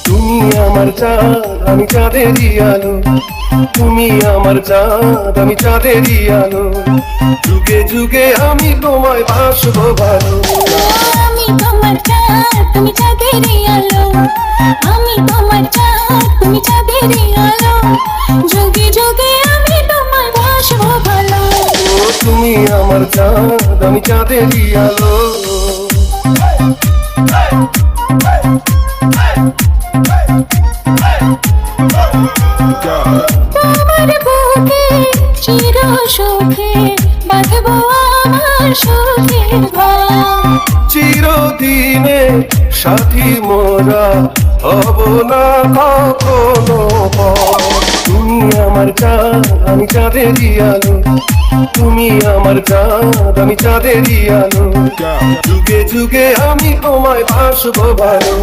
তুমি আমার চাঁদ আমি চাঁদেরই আলো, তুমি আমার চাঁদ আমি চাঁদেরই আলো, যুগে যুগে আমি তোমায় বাসবো ভালো। আমি তোমার চাঁদ তুমি চাঁদেরই আলো, আমি তোমার চাঁদ তুমি চাঁদেরই আলো, যুগে যুগে আমি তোমায় বাসবো ভালো। তুমি আমার চাঁদ আমি চাঁদেরই আলো। তোমার বুকে চির সুখে বাঁধবো আমার সুখের ঘর। চিরদিনে সাথী মোরা হব না কখনো পর। তুমি আমার চাঁদ আমি চাঁদেরই আলো, তুমি আমার চাঁদ আমি চাঁদেরই আলো, যুগে যুগে আমি তোমায় বাসবো ভালো।